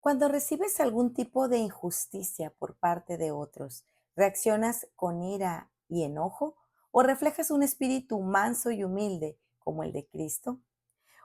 Cuando recibes algún tipo de injusticia por parte de otros, ¿reaccionas con ira y enojo o reflejas un espíritu manso y humilde como el de Cristo?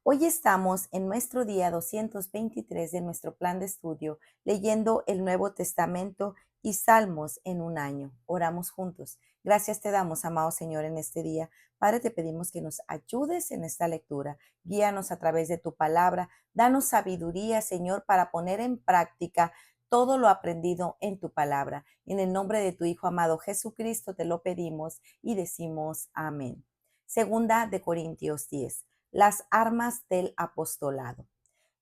Hoy estamos en nuestro día 223 de nuestro plan de estudio, leyendo el Nuevo Testamento y Salmos en un año. Oramos juntos. Gracias te damos, amado Señor, en este día. Padre, te pedimos que nos ayudes en esta lectura. Guíanos a través de tu palabra. Danos sabiduría, Señor, para poner en práctica todo lo aprendido en tu palabra. En el nombre de tu Hijo amado Jesucristo te lo pedimos y decimos amén. Segunda de Corintios 10. Las armas del apostolado.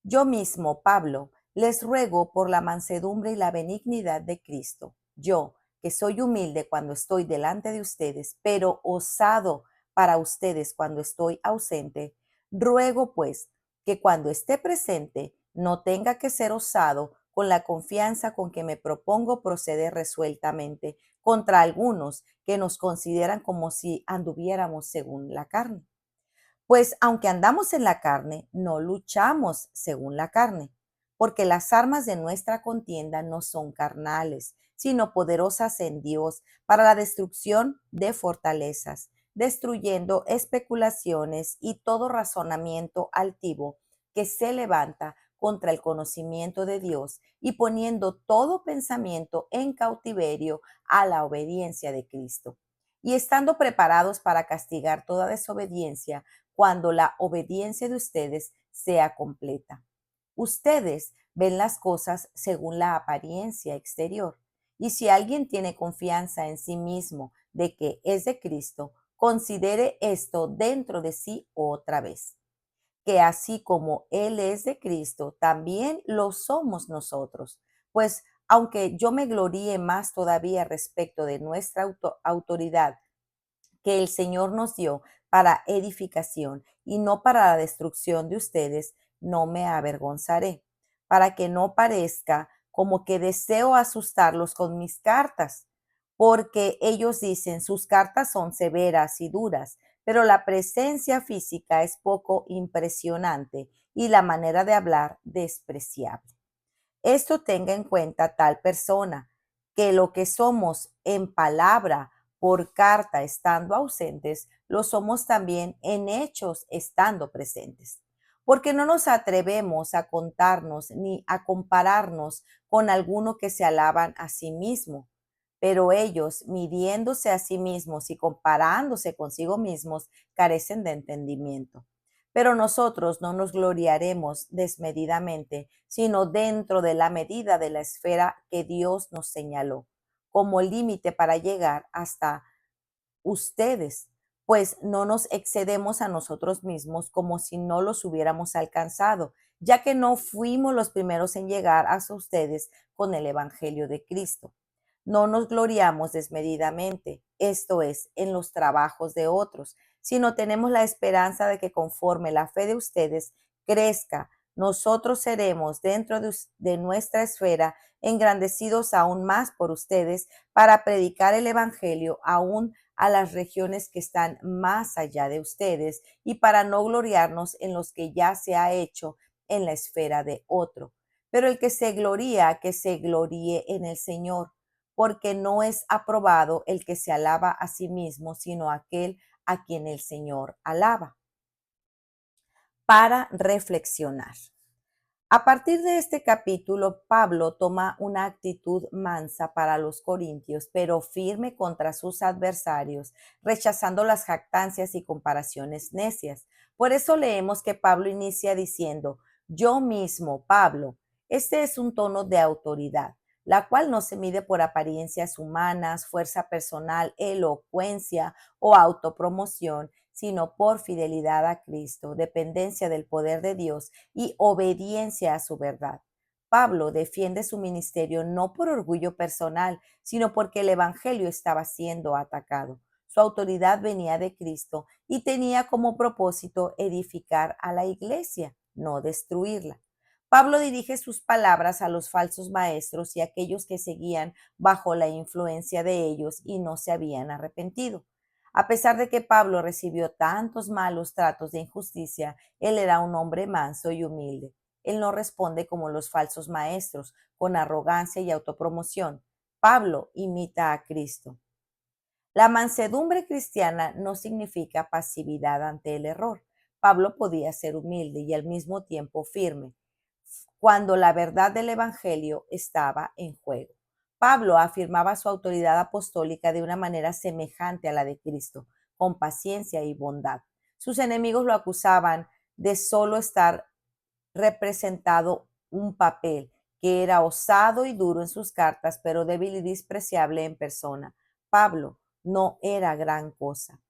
Yo mismo, Pablo, les ruego por la mansedumbre y la benignidad de Cristo. Yo, que soy humilde cuando estoy delante de ustedes, pero osado para ustedes cuando estoy ausente, ruego pues que cuando esté presente no tenga que ser osado con la confianza con que me propongo proceder resueltamente contra algunos que nos consideran como si anduviéramos según la carne. Pues aunque andamos en la carne, no luchamos según la carne, porque las armas de nuestra contienda no son carnales, sino poderosas en Dios para la destrucción de fortalezas, destruyendo especulaciones y todo razonamiento altivo que se levanta contra el conocimiento de Dios y poniendo todo pensamiento en cautiverio a la obediencia de Cristo. Y estando preparados para castigar toda desobediencia cuando la obediencia de ustedes sea completa. Ustedes ven las cosas según la apariencia exterior. Y si alguien tiene confianza en sí mismo de que es de Cristo, considere esto dentro de sí otra vez, que así como Él es de Cristo, también lo somos nosotros. Pues aunque yo me gloríe más todavía respecto de nuestra autoridad que el Señor nos dio para edificación y no para la destrucción de ustedes, no me avergonzaré, para que no parezca como que deseo asustarlos con mis cartas, porque ellos dicen sus cartas son severas y duras, pero la presencia física es poco impresionante y la manera de hablar despreciable. Esto tenga en cuenta tal persona, que lo que somos en palabra por carta estando ausentes, lo somos también en hechos estando presentes. Porque no nos atrevemos a contarnos ni a compararnos con alguno que se alaban a sí mismo. Pero ellos, midiéndose a sí mismos y comparándose consigo mismos, carecen de entendimiento. Pero nosotros no nos gloriaremos desmedidamente, sino dentro de la medida de la esfera que Dios nos señaló, como límite para llegar hasta ustedes, pues no nos excedemos a nosotros mismos como si no los hubiéramos alcanzado, ya que no fuimos los primeros en llegar hasta ustedes con el Evangelio de Cristo. No nos gloriamos desmedidamente, esto es, en los trabajos de otros, sino tenemos la esperanza de que conforme la fe de ustedes crezca, nosotros seremos dentro de nuestra esfera engrandecidos aún más por ustedes para predicar el Evangelio aún a las regiones que están más allá de ustedes y para no gloriarnos en los que ya se ha hecho en la esfera de otro. Pero el que se gloríe en el Señor, porque no es aprobado el que se alaba a sí mismo, sino aquel a quien el Señor alaba. Para reflexionar. A partir de este capítulo, Pablo toma una actitud mansa para los corintios, pero firme contra sus adversarios, rechazando las jactancias y comparaciones necias. Por eso leemos que Pablo inicia diciendo, yo mismo, Pablo. Este es un tono de autoridad, la cual no se mide por apariencias humanas, fuerza personal, elocuencia o autopromoción, sino por fidelidad a Cristo, dependencia del poder de Dios y obediencia a su verdad. Pablo defiende su ministerio no por orgullo personal, sino porque el Evangelio estaba siendo atacado. Su autoridad venía de Cristo y tenía como propósito edificar a la iglesia, no destruirla. Pablo dirige sus palabras a los falsos maestros y a aquellos que seguían bajo la influencia de ellos y no se habían arrepentido. A pesar de que Pablo recibió tantos malos tratos de injusticia, él era un hombre manso y humilde. él no responde como los falsos maestros, con arrogancia y autopromoción. Pablo imita a Cristo. La mansedumbre cristiana no significa pasividad ante el error. Pablo podía ser humilde y al mismo tiempo firme cuando la verdad del Evangelio estaba en juego. Pablo afirmaba su autoridad apostólica de una manera semejante a la de Cristo, con paciencia y bondad. Sus enemigos lo acusaban de solo estar representado un papel, que era osado y duro en sus cartas, pero débil y despreciable en persona. Pablo no era gran cosa.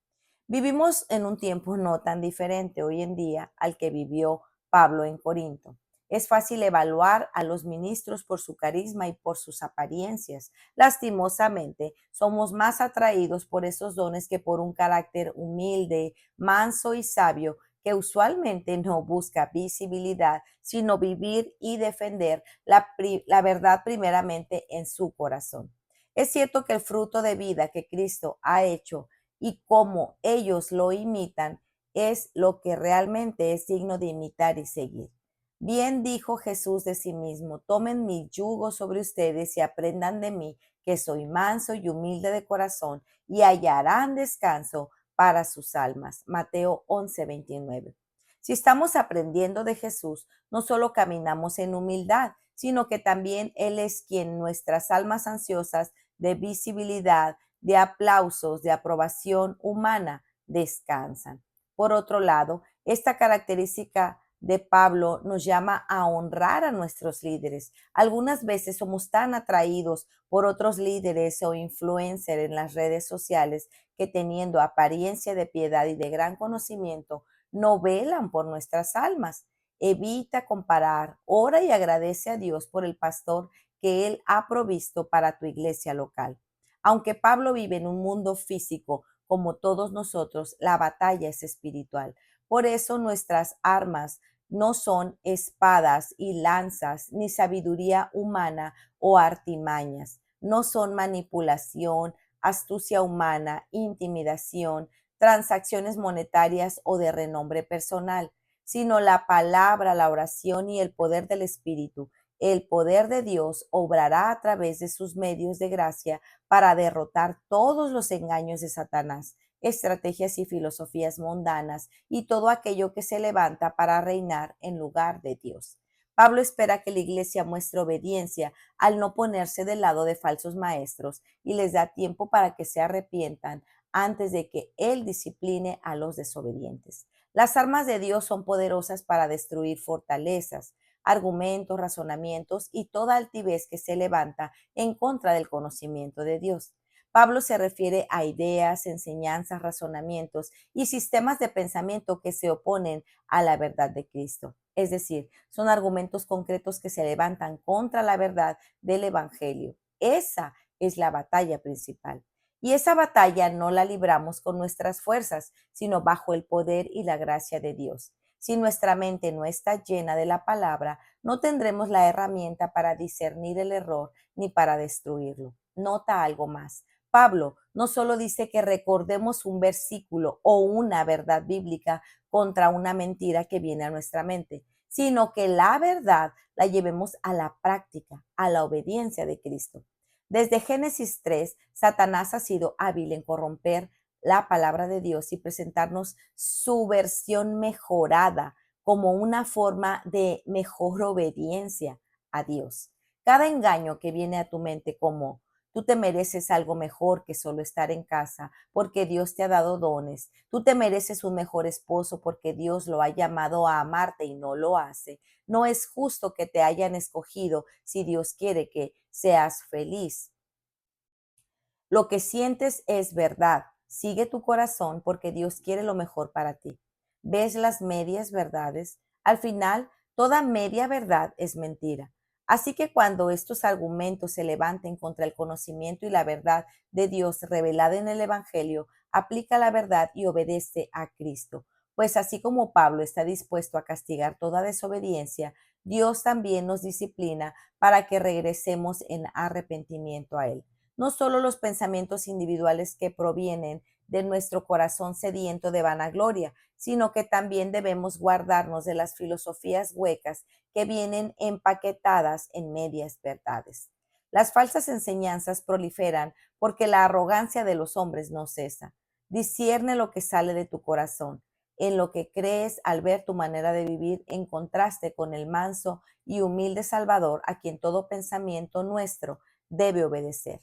Vivimos en un tiempo no tan diferente hoy en día al que vivió Pablo en Corinto. Es fácil evaluar a los ministros por su carisma y por sus apariencias. Lastimosamente, somos más atraídos por esos dones que por un carácter humilde, manso y sabio que usualmente no busca visibilidad, sino vivir y defender la verdad primeramente en su corazón. Es cierto que el fruto de vida que Cristo ha hecho y cómo ellos lo imitan es lo que realmente es digno de imitar y seguir. Bien dijo Jesús de sí mismo: tomen mi yugo sobre ustedes y aprendan de mí, que soy manso y humilde de corazón, y hallarán descanso para sus almas. Mateo 11:29. Si estamos aprendiendo de Jesús, no solo caminamos en humildad, sino que también Él es quien nuestras almas ansiosas de visibilidad, de aplausos, de aprobación humana, descansan. Por otro lado, esta característica de Pablo nos llama a honrar a nuestros líderes. Algunas veces somos tan atraídos por otros líderes o influencers en las redes sociales que, teniendo apariencia de piedad y de gran conocimiento, no velan por nuestras almas. Evita comparar, ora y agradece a Dios por el pastor que Él ha provisto para tu iglesia local. Aunque Pablo vive en un mundo físico como todos nosotros, la batalla es espiritual. Por eso nuestras armas no son espadas y lanzas, ni sabiduría humana o artimañas. No son manipulación, astucia humana, intimidación, transacciones monetarias o de renombre personal, sino la palabra, la oración y el poder del Espíritu. El poder de Dios obrará a través de sus medios de gracia para derrotar todos los engaños de Satanás, estrategias y filosofías mundanas y todo aquello que se levanta para reinar en lugar de Dios. Pablo espera que la iglesia muestre obediencia al no ponerse del lado de falsos maestros y les da tiempo para que se arrepientan antes de que Él discipline a los desobedientes. Las armas de Dios son poderosas para destruir fortalezas, argumentos, razonamientos y toda altivez que se levanta en contra del conocimiento de Dios. Pablo se refiere a ideas, enseñanzas, razonamientos y sistemas de pensamiento que se oponen a la verdad de Cristo. Es decir, son argumentos concretos que se levantan contra la verdad del Evangelio. Esa es la batalla principal. Y esa batalla no la libramos con nuestras fuerzas, sino bajo el poder y la gracia de Dios. Si nuestra mente no está llena de la palabra, no tendremos la herramienta para discernir el error ni para destruirlo. Nota algo más. Pablo no solo dice que recordemos un versículo o una verdad bíblica contra una mentira que viene a nuestra mente, sino que la verdad la llevemos a la práctica, a la obediencia de Cristo. Desde Génesis 3, Satanás ha sido hábil en corromper la palabra de Dios y presentarnos su versión mejorada como una forma de mejor obediencia a Dios. Cada engaño que viene a tu mente como tú te mereces algo mejor que solo estar en casa porque Dios te ha dado dones. Tú te mereces un mejor esposo porque Dios lo ha llamado a amarte y no lo hace. No es justo que te hayan escogido si Dios quiere que seas feliz. Lo que sientes es verdad. Sigue tu corazón porque Dios quiere lo mejor para ti. ¿Ves las medias verdades? Al final, toda media verdad es mentira. Así que cuando estos argumentos se levanten contra el conocimiento y la verdad de Dios revelada en el Evangelio, aplica la verdad y obedece a Cristo. Pues así como Pablo está dispuesto a castigar toda desobediencia, Dios también nos disciplina para que regresemos en arrepentimiento a Él. No solo los pensamientos individuales que provienen de nuestro corazón sediento de vanagloria, sino que también debemos guardarnos de las filosofías huecas que vienen empaquetadas en medias verdades. Las falsas enseñanzas proliferan porque la arrogancia de los hombres no cesa. Discierne lo que sale de tu corazón, en lo que crees al ver tu manera de vivir en contraste con el manso y humilde Salvador a quien todo pensamiento nuestro debe obedecer.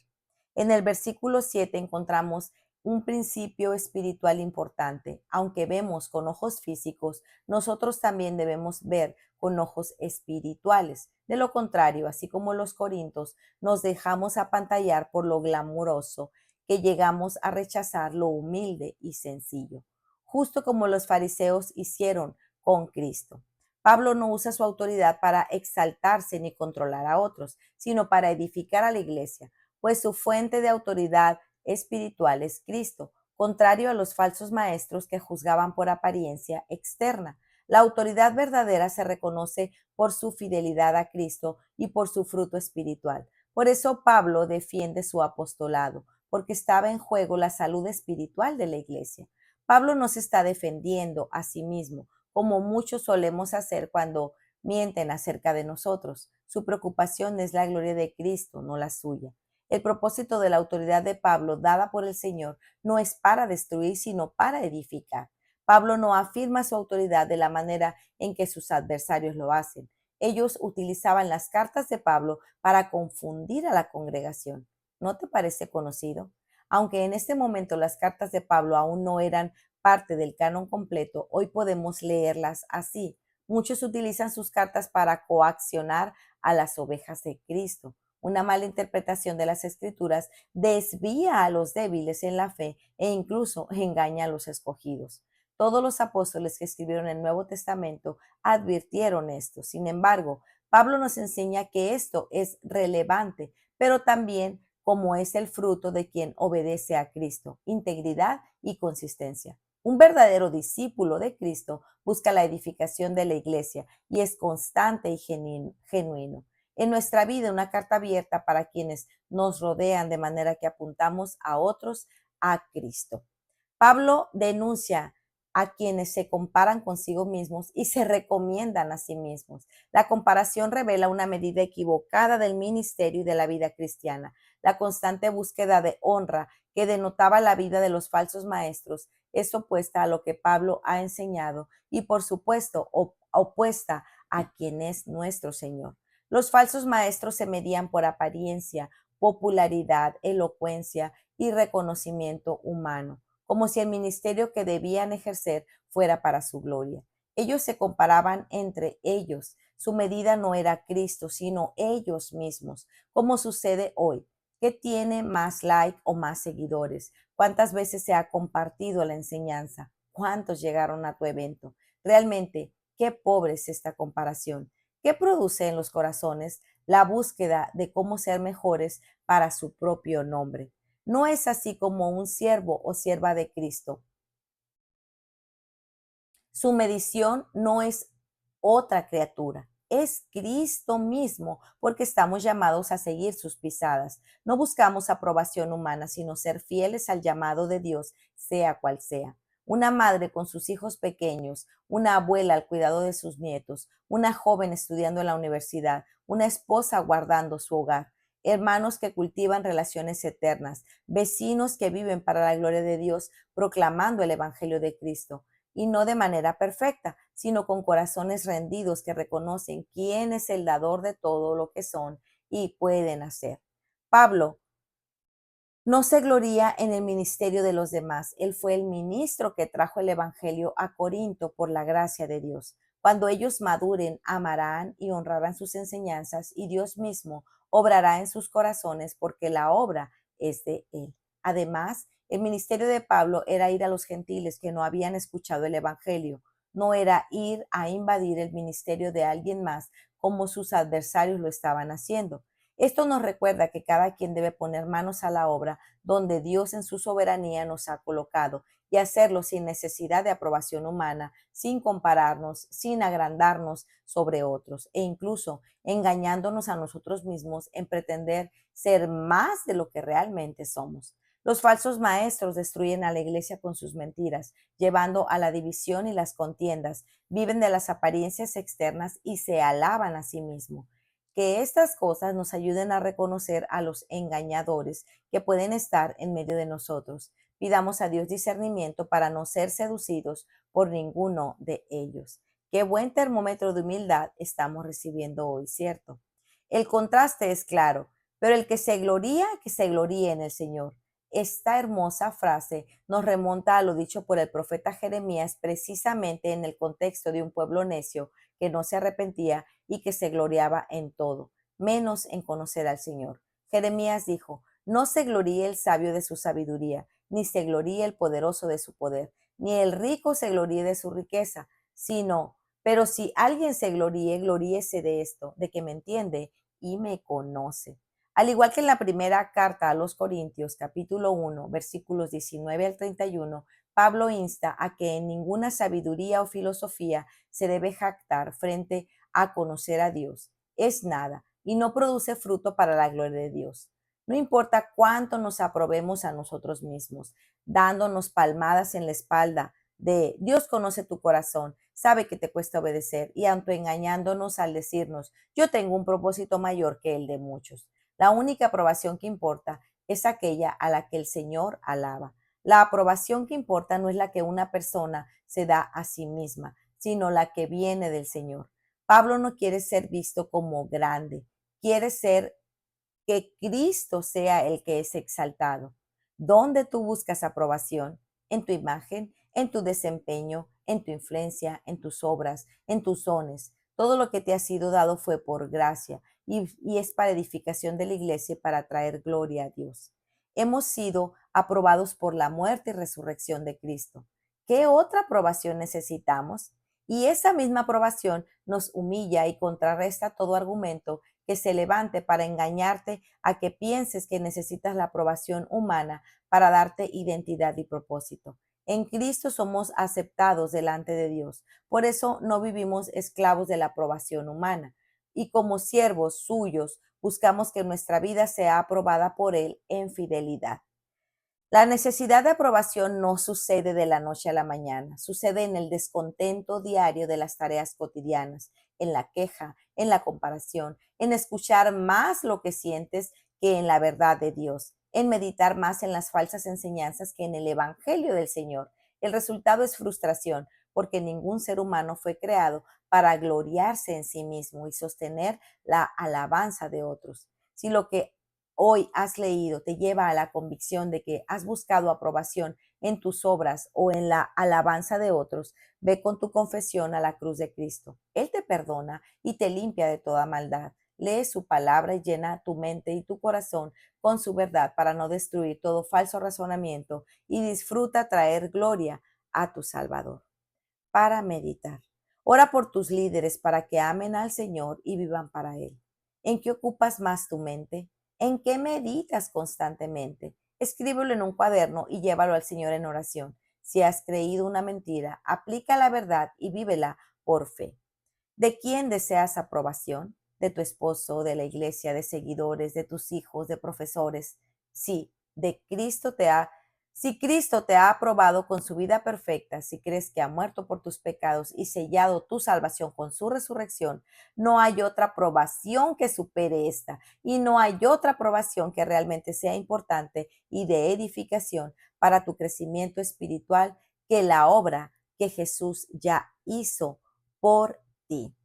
En el versículo 7 encontramos un principio espiritual importante. Aunque vemos con ojos físicos, nosotros también debemos ver con ojos espirituales. De lo contrario, así como los corintios, nos dejamos apantallar por lo glamuroso que llegamos a rechazar lo humilde y sencillo, justo como los fariseos hicieron con Cristo. Pablo no usa su autoridad para exaltarse ni controlar a otros, sino para edificar a la iglesia, pues su fuente de autoridad espiritual es Cristo, contrario a los falsos maestros que juzgaban por apariencia externa. La autoridad verdadera se reconoce por su fidelidad a Cristo y por su fruto espiritual. Por eso Pablo defiende su apostolado, porque estaba en juego la salud espiritual de la iglesia. Pablo no se está defendiendo a sí mismo, como muchos solemos hacer cuando mienten acerca de nosotros. Su preocupación es la gloria de Cristo, no la suya. El propósito de la autoridad de Pablo dada por el Señor no es para destruir, sino para edificar. Pablo no afirma su autoridad de la manera en que sus adversarios lo hacen. Ellos utilizaban las cartas de Pablo para confundir a la congregación. ¿No te parece conocido? Aunque en este momento las cartas de Pablo aún no eran parte del canon completo, hoy podemos leerlas así. Muchos utilizan sus cartas para coaccionar a las ovejas de Cristo. Una mala interpretación de las escrituras desvía a los débiles en la fe e incluso engaña a los escogidos. Todos los apóstoles que escribieron el Nuevo Testamento advirtieron esto. Sin embargo, Pablo nos enseña que esto es relevante, pero también como es el fruto de quien obedece a Cristo, integridad y consistencia. Un verdadero discípulo de Cristo busca la edificación de la iglesia y es constante y genuino. En nuestra vida, una carta abierta para quienes nos rodean, de manera que apuntamos a otros a Cristo. Pablo denuncia a quienes se comparan consigo mismos y se recomiendan a sí mismos. La comparación revela una medida equivocada del ministerio y de la vida cristiana. La constante búsqueda de honra que denotaba la vida de los falsos maestros es opuesta a lo que Pablo ha enseñado y, por supuesto, opuesta a quien es nuestro Señor. Los falsos maestros se medían por apariencia, popularidad, elocuencia y reconocimiento humano, como si el ministerio que debían ejercer fuera para su gloria. Ellos se comparaban entre ellos. Su medida no era Cristo, sino ellos mismos, como sucede hoy. ¿Qué tiene más like o más seguidores? ¿Cuántas veces se ha compartido la enseñanza? ¿Cuántos llegaron a tu evento? Realmente, qué pobre es esta comparación. ¿Qué produce en los corazones? La búsqueda de cómo ser mejores para su propio nombre. No es así como un siervo o sierva de Cristo. Su medición no es otra criatura, es Cristo mismo, porque estamos llamados a seguir sus pisadas. No buscamos aprobación humana, sino ser fieles al llamado de Dios, sea cual sea. Una madre con sus hijos pequeños, una abuela al cuidado de sus nietos, una joven estudiando en la universidad, una esposa guardando su hogar, hermanos que cultivan relaciones eternas, vecinos que viven para la gloria de Dios, proclamando el Evangelio de Cristo y no de manera perfecta, sino con corazones rendidos que reconocen quién es el dador de todo lo que son y pueden hacer. Pablo no se gloría en el ministerio de los demás. Él fue el ministro que trajo el Evangelio a Corinto por la gracia de Dios. Cuando ellos maduren, amarán y honrarán sus enseñanzas y Dios mismo obrará en sus corazones porque la obra es de Él. Además, el ministerio de Pablo era ir a los gentiles que no habían escuchado el Evangelio. No era ir a invadir el ministerio de alguien más como sus adversarios lo estaban haciendo. Esto nos recuerda que cada quien debe poner manos a la obra donde Dios en su soberanía nos ha colocado y hacerlo sin necesidad de aprobación humana, sin compararnos, sin agrandarnos sobre otros e incluso engañándonos a nosotros mismos en pretender ser más de lo que realmente somos. Los falsos maestros destruyen a la iglesia con sus mentiras, llevando a la división y las contiendas. Viven de las apariencias externas y se alaban a sí mismos. Que estas cosas nos ayuden a reconocer a los engañadores que pueden estar en medio de nosotros. Pidamos a Dios discernimiento para no ser seducidos por ninguno de ellos. Qué buen termómetro de humildad estamos recibiendo hoy, ¿cierto? El contraste es claro, pero el que se gloríe en el Señor. Esta hermosa frase nos remonta a lo dicho por el profeta Jeremías precisamente en el contexto de un pueblo necio que no se arrepentía y que se gloriaba en todo, menos en conocer al Señor. Jeremías dijo, no se gloríe el sabio de su sabiduría, ni se gloríe el poderoso de su poder, ni el rico se gloríe de su riqueza, sino, pero si alguien se gloríe, gloríese de esto, de que me entiende y me conoce. Al igual que en la primera carta a los Corintios, capítulo 1, versículos 19 al 31, Pablo insta a que en ninguna sabiduría o filosofía se debe jactar frente a conocer a Dios. Es nada y no produce fruto para la gloria de Dios. No importa cuánto nos aprobemos a nosotros mismos, dándonos palmadas en la espalda de Dios conoce tu corazón, sabe que te cuesta obedecer y autoengañándonos al decirnos, yo tengo un propósito mayor que el de muchos. La única aprobación que importa es aquella a la que el Señor alaba. La aprobación que importa no es la que una persona se da a sí misma, sino la que viene del Señor. Pablo no quiere ser visto como grande, quiere ser que Cristo sea el que es exaltado. ¿Dónde tú buscas aprobación? En tu imagen, en tu desempeño, en tu influencia, en tus obras, en tus dones. Todo lo que te ha sido dado fue por gracia y es para edificación de la iglesia y para traer gloria a Dios. Hemos sido aprobados por la muerte y resurrección de Cristo. ¿Qué otra aprobación necesitamos? Y esa misma aprobación nos humilla y contrarresta todo argumento que se levante para engañarte a que pienses que necesitas la aprobación humana para darte identidad y propósito. En Cristo somos aceptados delante de Dios. Por eso no vivimos esclavos de la aprobación humana. Y como siervos suyos, buscamos que nuestra vida sea aprobada por Él en fidelidad. La necesidad de aprobación no sucede de la noche a la mañana, sucede en el descontento diario de las tareas cotidianas, en la queja, en la comparación, en escuchar más lo que sientes que en la verdad de Dios, en meditar más en las falsas enseñanzas que en el Evangelio del Señor. El resultado es frustración, porque ningún ser humano fue creado para gloriarse en sí mismo y sostener la alabanza de otros. Si lo que hoy has leído te lleva a la convicción de que has buscado aprobación en tus obras o en la alabanza de otros, ve con tu confesión a la cruz de Cristo. Él te perdona y te limpia de toda maldad. Lee su palabra y llena tu mente y tu corazón con su verdad para no destruir todo falso razonamiento y disfruta traer gloria a tu Salvador. Para meditar. Ora por tus líderes para que amen al Señor y vivan para Él. ¿En qué ocupas más tu mente? ¿En qué meditas constantemente? Escríbelo en un cuaderno y llévalo al Señor en oración. Si has creído una mentira, aplica la verdad y vívela por fe. ¿De quién deseas aprobación? ¿De tu esposo, de la iglesia, de seguidores, de tus hijos, de profesores? Sí, de Cristo te ha Si Cristo te ha aprobado con su vida perfecta, si crees que ha muerto por tus pecados y sellado tu salvación con su resurrección, no hay otra aprobación que supere esta y no hay otra aprobación que realmente sea importante y de edificación para tu crecimiento espiritual que la obra que Jesús ya hizo por ti.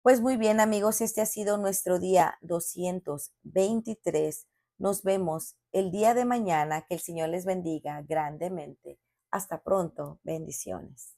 Pues muy bien amigos, este ha sido nuestro día 223. Nos vemos el día de mañana. Que el Señor les bendiga grandemente. Hasta pronto. Bendiciones.